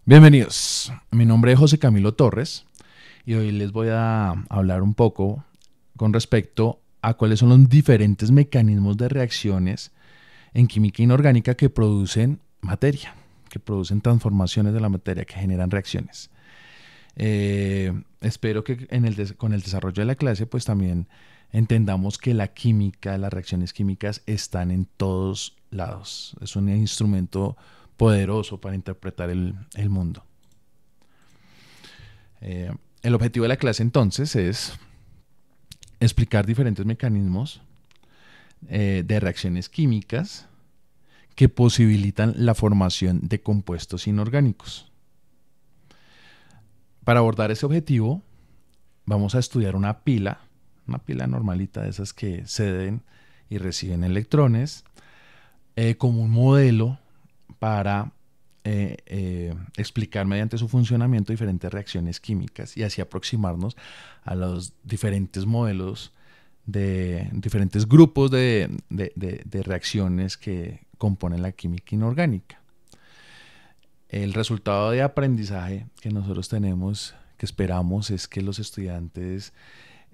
Bienvenidos, mi nombre es José Camilo Torres y hoy les voy a hablar un poco con respecto a cuáles son los diferentes mecanismos de reacciones en química inorgánica que producen materia, que producen transformaciones de la materia, que generan reacciones. Espero que con el desarrollo de la clase pues también entendamos que la química, las reacciones químicas están en todos lados. Es un instrumento poderoso para interpretar el mundo. El objetivo de la clase entonces es explicar diferentes mecanismos de reacciones químicas que posibilitan la formación de compuestos inorgánicos. Para abordar ese objetivo vamos a estudiar una pila normalita de esas que ceden y reciben electrones, como un modelo para explicar mediante su funcionamiento diferentes reacciones químicas y así aproximarnos a los diferentes modelos de diferentes grupos de reacciones que componen la química inorgánica. El resultado de aprendizaje que nosotros tenemos, que esperamos, es que los estudiantes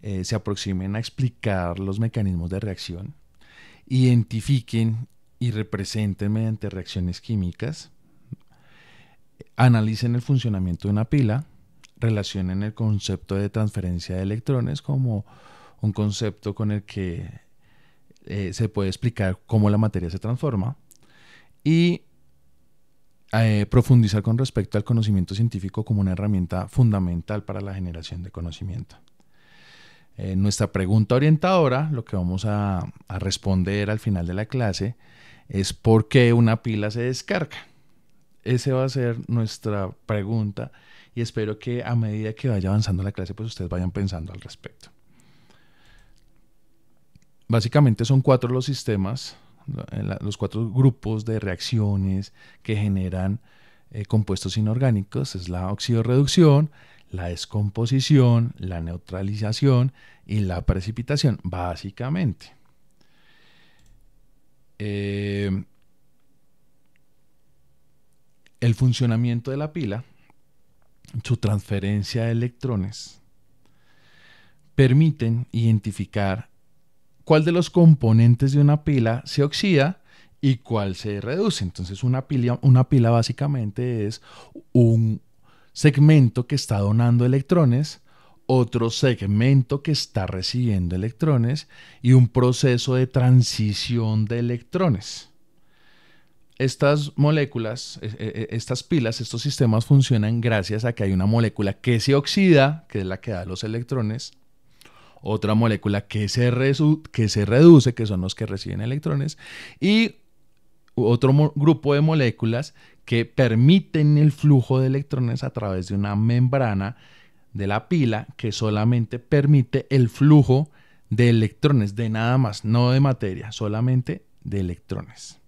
se aproximen a explicar los mecanismos de reacción, identifiquen y representen mediante reacciones químicas, analicen el funcionamiento de una pila, relacionen el concepto de transferencia de electrones como un concepto con el que se puede explicar cómo la materia se transforma y profundizar con respecto al conocimiento científico como una herramienta fundamental para la generación de conocimiento. Nuestra pregunta orientadora, lo que vamos a responder al final de la clase, es ¿por qué una pila se descarga? Esa va a ser nuestra pregunta y espero que a medida que vaya avanzando la clase, pues ustedes vayan pensando al respecto. Básicamente son 4 los sistemas, los 4 grupos de reacciones que generan compuestos inorgánicos. Es la oxidorreducción, la descomposición, la neutralización y la precipitación, básicamente. El funcionamiento de la pila, su transferencia de electrones, permiten identificar cuál de los componentes de una pila se oxida y cuál se reduce. Entonces una pila básicamente es un segmento que está donando electrones, otro segmento que está recibiendo electrones y un proceso de transición de electrones. Estas moléculas, estas pilas, estos sistemas funcionan gracias a que hay una molécula que se oxida, que es la que da los electrones, otra molécula que se reduce, que son los que reciben electrones, y otro grupo de moléculas que permiten el flujo de electrones a través de una membrana de la pila que solamente permite el flujo de electrones, de nada más, no de materia, solamente de electrones.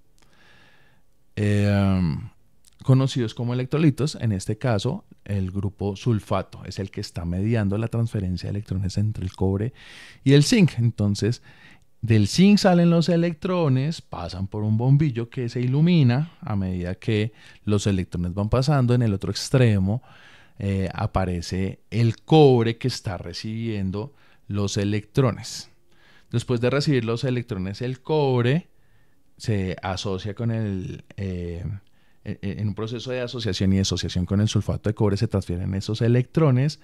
Conocidos como electrolitos, en este caso el grupo sulfato es el que está mediando la transferencia de electrones entre el cobre y el zinc. Entonces del zinc salen los electrones, pasan por un bombillo que se ilumina a medida que los electrones van pasando. En el otro extremo aparece el cobre que está recibiendo los electrones. Después de recibir los electrones, el cobre se asocia con en un proceso de asociación y disociación con el sulfato de cobre, se transfieren esos electrones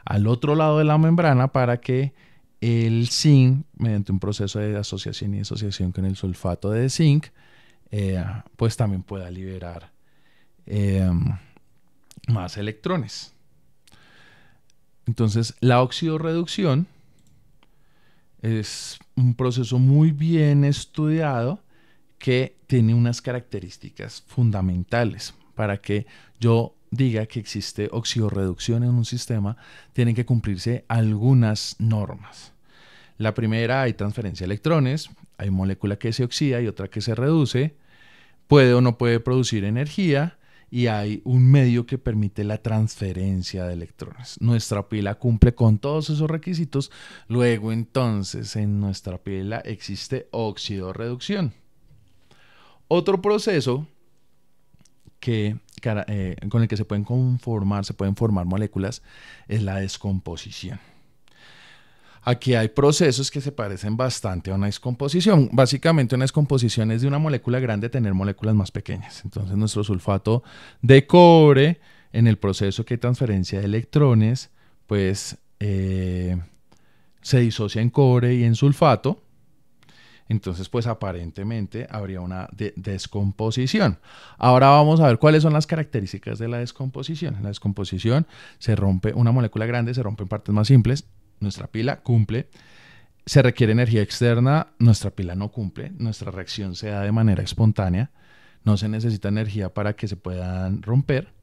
al otro lado de la membrana para que el zinc, mediante un proceso de asociación y disociación con el sulfato de zinc, pues también pueda liberar más electrones. Entonces, la oxidorreducción es un proceso muy bien estudiado que tiene unas características fundamentales. Para que yo diga que existe oxidorreducción en un sistema, tienen que cumplirse algunas normas. La primera, hay transferencia de electrones, hay molécula que se oxida y otra que se reduce, puede o no puede producir energía y hay un medio que permite la transferencia de electrones. Nuestra pila cumple con todos esos requisitos, luego entonces en nuestra pila existe oxidorreducción. Otro proceso que con el que se pueden formar moléculas, es la descomposición. Aquí hay procesos que se parecen bastante a una descomposición. Básicamente una descomposición es de una molécula grande tener moléculas más pequeñas. Entonces nuestro sulfato de cobre, en el proceso que hay transferencia de electrones, pues se disocia en cobre y en sulfato. Entonces, pues aparentemente habría una descomposición. Ahora vamos a ver cuáles son las características de la descomposición. En la descomposición se rompe una molécula grande, se rompe en partes más simples. Nuestra pila cumple. Se requiere energía externa, nuestra pila no cumple. Nuestra reacción se da de manera espontánea. No se necesita energía para que se puedan romper.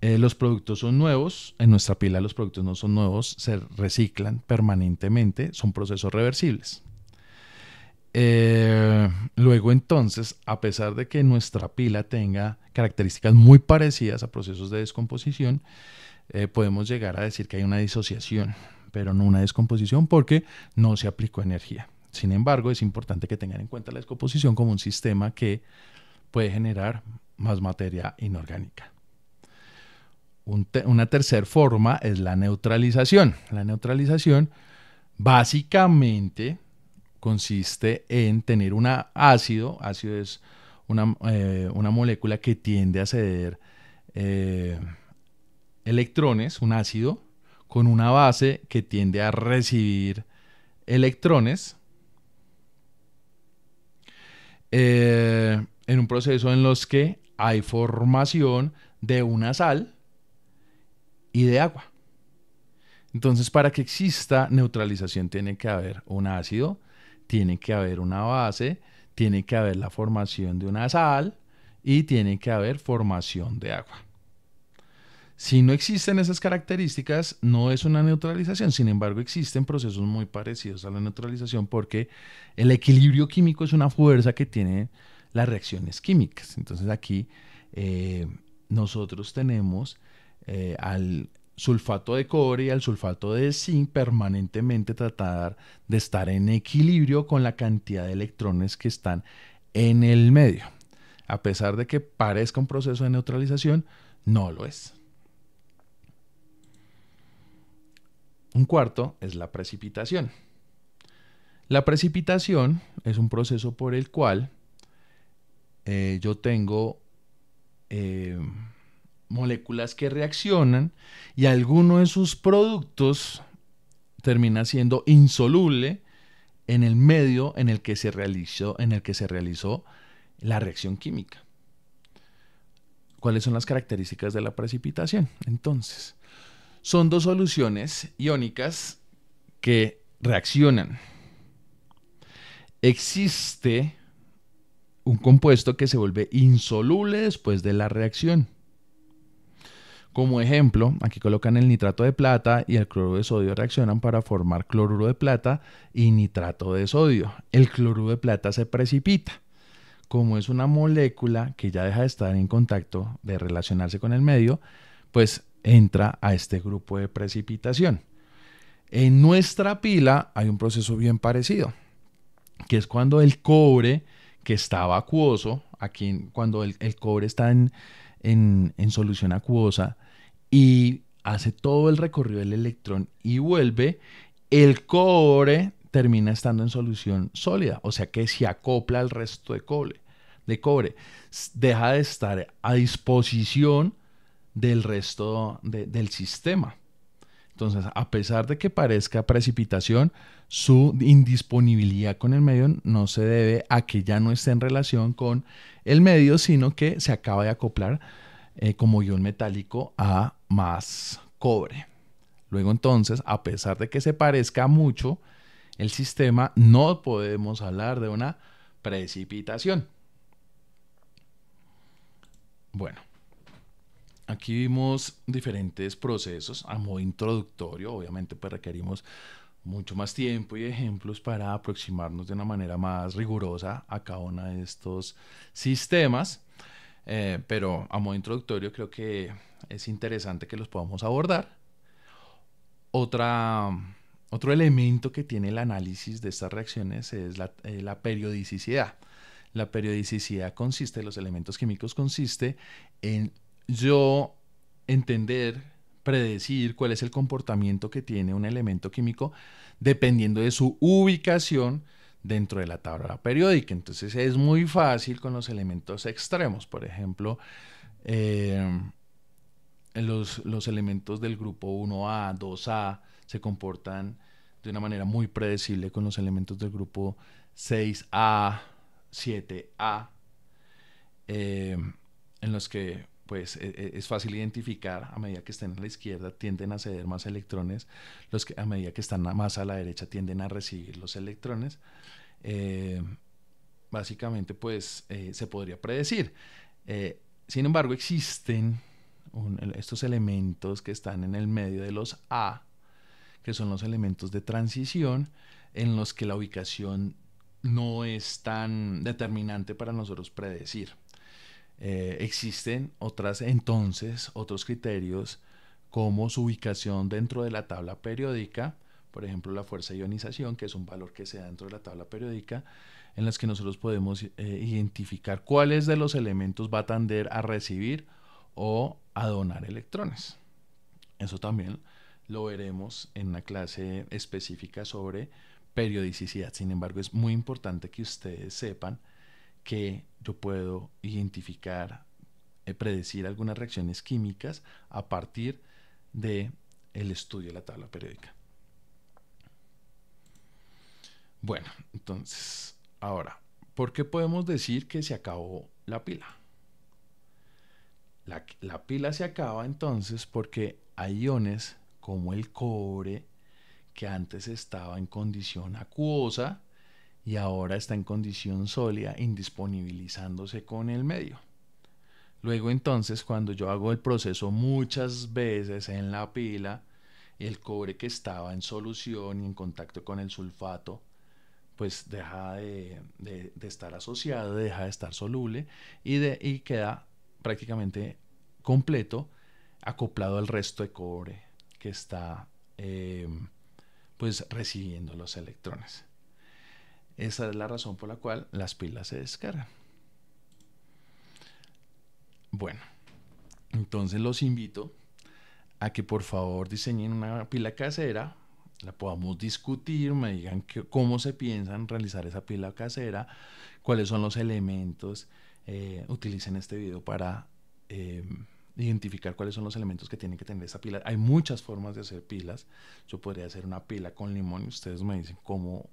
Los productos son nuevos. En nuestra pila los productos no son nuevos, se reciclan permanentemente. Son procesos reversibles. Luego entonces, a pesar de que nuestra pila tenga características muy parecidas a procesos de descomposición, podemos llegar a decir que hay una disociación, pero no una descomposición porque no se aplicó energía. Sin embargo, es importante que tengan en cuenta la descomposición como un sistema que puede generar más materia inorgánica. Una tercera forma es la neutralización. La neutralización básicamente consiste en tener un ácido. Ácido es una molécula que tiende a ceder electrones, un ácido, con una base que tiende a recibir electrones en un proceso en los que hay formación de una sal y de agua. Entonces, para que exista neutralización tiene que haber un ácido, tiene que haber una base, tiene que haber la formación de una sal y tiene que haber formación de agua. Si no existen esas características, no es una neutralización. Sin embargo, existen procesos muy parecidos a la neutralización porque el equilibrio químico es una fuerza que tienen las reacciones químicas. Entonces aquí nosotros tenemos al sulfato de cobre y al sulfato de zinc permanentemente tratar de estar en equilibrio con la cantidad de electrones que están en el medio. A pesar de que parezca un proceso de neutralización, no lo es. Un cuarto es la precipitación. La precipitación es un proceso por el cual yo tengo moléculas que reaccionan y alguno de sus productos termina siendo insoluble en el medio en el que se realizó la reacción química. ¿Cuáles son las características de la precipitación? Entonces, son dos soluciones iónicas que reaccionan. Existe un compuesto que se vuelve insoluble después de la reacción. Como ejemplo, aquí colocan el nitrato de plata y el cloruro de sodio reaccionan para formar cloruro de plata y nitrato de sodio. El cloruro de plata se precipita. Como es una molécula que ya deja de estar en contacto, de relacionarse con el medio, pues entra a este grupo de precipitación. En nuestra pila hay un proceso bien parecido, que es cuando el cobre que está acuoso, aquí cuando el cobre está en solución acuosa y hace todo el recorrido del electrón y vuelve, el cobre termina estando en solución sólida, o sea que se acopla al resto de cobre, deja de estar a disposición del resto del sistema. Entonces, a pesar de que parezca precipitación, su indisponibilidad con el medio no se debe a que ya no esté en relación con el medio, sino que se acaba de acoplar como ion metálico a más cobre. Luego entonces, a pesar de que se parezca mucho el sistema, no podemos hablar de una precipitación. Bueno, aquí vimos diferentes procesos a modo introductorio. Obviamente pues requerimos mucho más tiempo y ejemplos para aproximarnos de una manera más rigurosa a cada uno de estos sistemas. Pero a modo introductorio creo que es interesante que los podamos abordar. Otro elemento que tiene el análisis de estas reacciones es la periodicidad. La periodicidad consiste, los elementos químicos consiste en yo entender, predecir cuál es el comportamiento que tiene un elemento químico dependiendo de su ubicación dentro de la tabla periódica. Entonces es muy fácil con los elementos extremos. Por ejemplo, eh, los elementos del grupo 1A, 2A se comportan de una manera muy predecible con los elementos del grupo 6A, 7A, eh, en los que pues es fácil identificar a medida que estén a la izquierda tienden a ceder más electrones, los que a medida que están más a la derecha tienden a recibir los electrones. Eh, Básicamente pues se podría predecir. Sin embargo existen estos elementos que están en el medio de los A, que son los elementos de transición, en los que la ubicación no es tan determinante para nosotros predecir. Existen otros criterios como su ubicación dentro de la tabla periódica, por ejemplo la fuerza de ionización, que es un valor que se da dentro de la tabla periódica, en las que nosotros podemos identificar cuáles de los elementos va a tender a recibir o a donar electrones. Eso también lo veremos en una clase específica sobre periodicidad. Sin embargo, es muy importante que ustedes sepan que yo puedo identificar, predecir algunas reacciones químicas a partir de el estudio de la tabla periódica. Bueno, entonces, ahora, ¿por qué podemos decir que se acabó la pila? La pila se acaba entonces porque hay iones como el cobre que antes estaba en condición acuosa y ahora está en condición sólida, indisponibilizándose con el medio. Luego entonces cuando yo hago el proceso muchas veces en la pila, el cobre que estaba en solución y en contacto con el sulfato pues deja de estar asociado, deja de estar soluble y queda prácticamente completo acoplado al resto de cobre que está pues recibiendo los electrones. Esa es la razón por la cual las pilas se descargan. Bueno, entonces los invito a que por favor diseñen una pila casera, la podamos discutir, me digan cómo se piensan realizar esa pila casera, cuáles son los elementos, utilicen este video para identificar cuáles son los elementos que tienen que tener esa pila. Hay muchas formas de hacer pilas. Yo podría hacer una pila con limón y ustedes me dicen cómo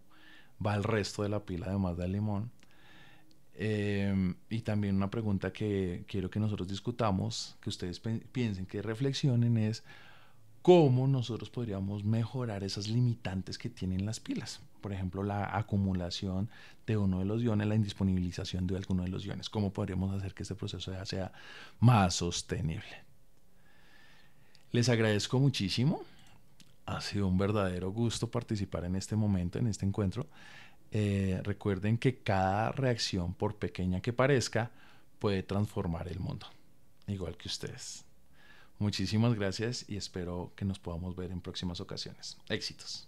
va el resto de la pila además del limón. Y también una pregunta que quiero que nosotros discutamos, que ustedes piensen, que reflexionen, es cómo nosotros podríamos mejorar esas limitantes que tienen las pilas. Por ejemplo, la acumulación de uno de los iones, la indisponibilización de alguno de los iones. ¿Cómo podríamos hacer que este proceso sea más sostenible? Les agradezco muchísimo. Ha sido un verdadero gusto participar en este momento, en este encuentro. Recuerden que cada reacción, por pequeña que parezca, puede transformar el mundo, igual que ustedes. Muchísimas gracias y espero que nos podamos ver en próximas ocasiones. Éxitos.